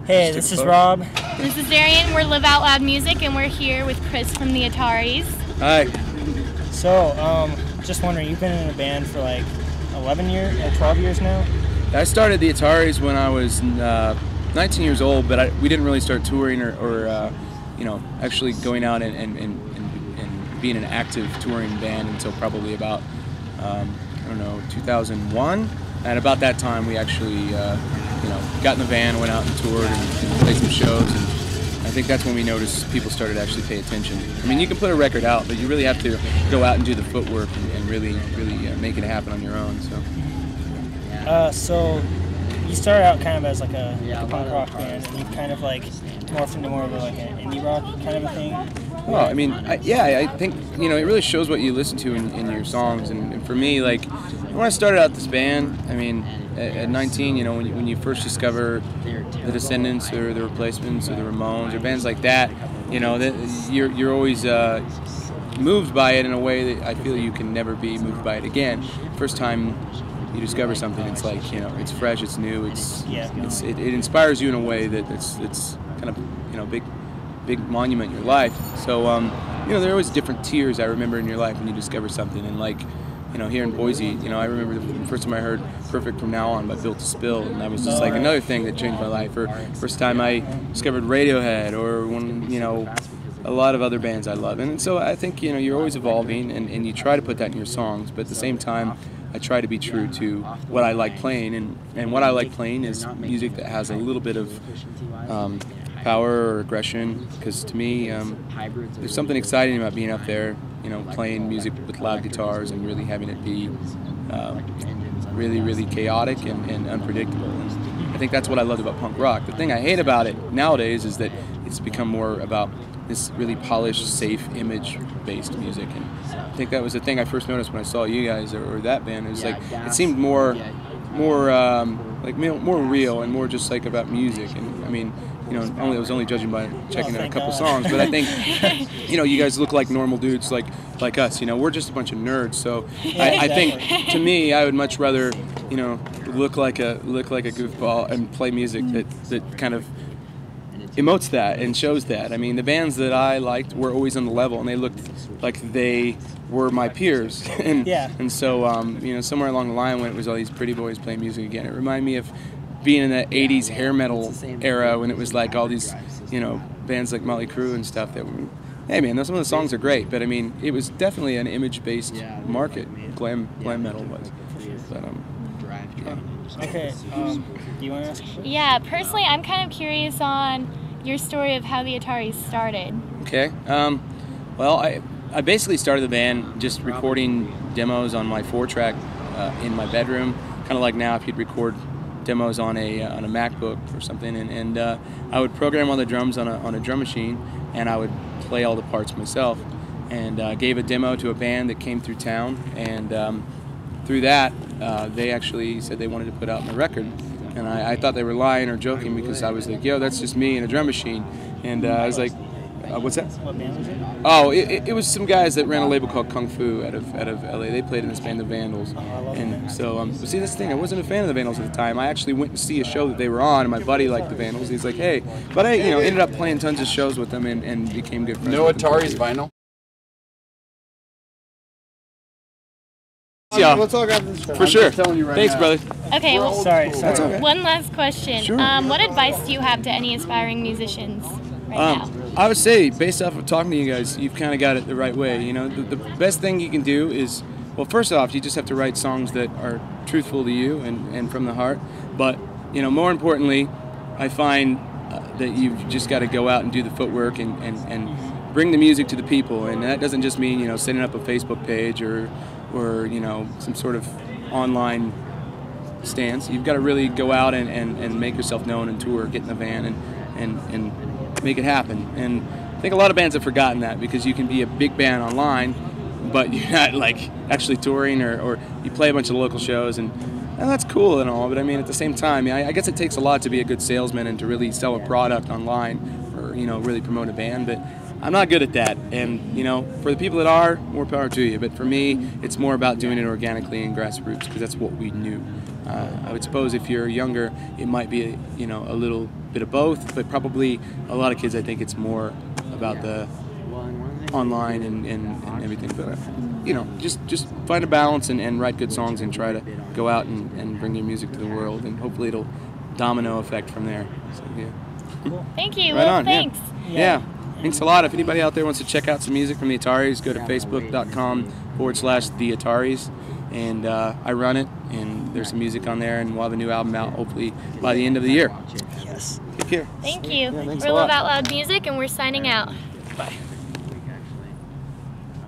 Hey, this is Rob. This is Darian. We're Live Out Loud Music, and we're here with Kris from the Ataris. Hi. So, just wondering, you've been in a band for like 11 years or 12 years now? I started the Ataris when I was 19 years old, but we didn't really start touring or you know, actually going out and being an active touring band until probably about, I don't know, 2001. And about that time, we actually, you know, got in the van, went out and toured and played some shows. And I think that's when we noticed people started to actually pay attention. I mean, you can put a record out, but you really have to go out and do the footwork and really make it happen on your own. So you started out kind of as like a punk rock band, and you've kind of like morphed into more of like an indie rock kind of a thing. Well, I mean, I think, you know, it really shows what you listen to in your songs. And for me, like, when I started out this band, I mean, at 19, you know, when you first discover the Descendants or the Replacements or the Ramones or bands like that, you know, you're always moved by it in a way that I feel you can never be moved by it again. First time you discover something, it's like, you know, it's fresh, it's new, it inspires you in a way that it's kind of, you know, big monument in your life. So, you know, there are always different tiers I remember in your life when you discover something. And like, you know, here in Boise, you know, I remember the first time I heard Perfect From Now On by Built to Spill, and that was just like another thing that changed my life. Or first time I discovered Radiohead, or when, you know, a lot of other bands I love. And so I think, you know, you're always evolving, and you try to put that in your songs, but at the same time, I try to be true to what I like playing, and what I like playing is music that has a little bit of power or aggression, because to me, there's something exciting about being up there, you know, playing music with loud guitars and really having it be really chaotic and unpredictable. And I think that's what I love about punk rock. The thing I hate about it nowadays is that it's become more about this really polished, safe, image-based music. And I think that was the thing I first noticed when I saw you guys or that band. It was like, it seemed more real and more just like about music. And I mean, you know, I was only judging by checking out a couple songs, but I think, you know, you guys look like normal dudes like us. You know, we're just a bunch of nerds. So I think, to me, I would much rather, you know, look like a goofball and play music that kind of emotes that and shows that. I mean, the bands that I liked were always on the level, and they looked like they were my peers. And so, you know, somewhere along the line when it was all these pretty boys playing music again, it reminded me of being in the 80s hair metal era when it was like all these, you know, bands like Motley Crue and stuff that were, hey man, some of the songs are great, but I mean, it was definitely an image-based market, glam metal was. But, yeah. Okay, do you want to ask? Yeah, personally, I'm kind of curious on your story of how the Ataris started. Okay, well, I basically started the band just recording demos on my 4-track in my bedroom, kind of like now if you'd record demos on a MacBook or something, and I would program all the drums on a drum machine, and I would play all the parts myself, and gave a demo to a band that came through town, and through that they actually said they wanted to put out my record, and I thought they were lying or joking, because I was like, yo, that's just me and a drum machine, and I was like, what's that? What band was it? Oh, it was some guys that ran a label called Kung Fu out of LA. They played in this band, the Vandals. And so, see, this thing, I wasn't a fan of the Vandals at the time. I actually went to see a show that they were on, and my buddy liked the Vandals. He's like, hey, but I, you know, ended up playing tons of shows with them and became good friends. No Ataris vinyl. Yeah, we'll talk after this. for sure. Telling you right Thanks, now. brother. Okay, well, Sorry. okay. one last question. Sure. What advice do you have to any aspiring musicians right now? I would say, based off of talking to you guys, you've kind of got it the right way. You know, the best thing you can do is, well, first off, you just have to write songs that are truthful to you and from the heart. But, you know, more importantly, I find that you've just got to go out and do the footwork and bring the music to the people. And that doesn't just mean, you know, setting up a Facebook page or you know, some sort of online stance. You've got to really go out and make yourself known and tour, get in the van and make it happen. And I think a lot of bands have forgotten that, because you can be a big band online, but you're not like actually touring, or you play a bunch of local shows, and that's cool and all, but I mean, at the same time, I guess it takes a lot to be a good salesman and to really sell a product online, or, you know, really promote a band. But I'm not good at that, and, you know, for the people that are, more power to you. But for me, it's more about doing it organically and grassroots, because that's what we knew. I would suppose if you're younger, it might be a little bit of both, but probably a lot of kids, I think it's more about the online and everything. But just find a balance and write good songs and try to go out and bring your music to the world, and hopefully it'll domino effect from there. So, yeah. Cool. Thank you. Right Well, on. thanks. Yeah. Thanks a lot. If anybody out there wants to check out some music from the Ataris, go to facebook.com/the Ataris, and I run it, and there's some music on there, and we'll have a new album out hopefully by the end of the year. Yes. Take care. Thank you. Yeah, thanks We're a lot. Love Out Loud Music, and we're signing out. Bye.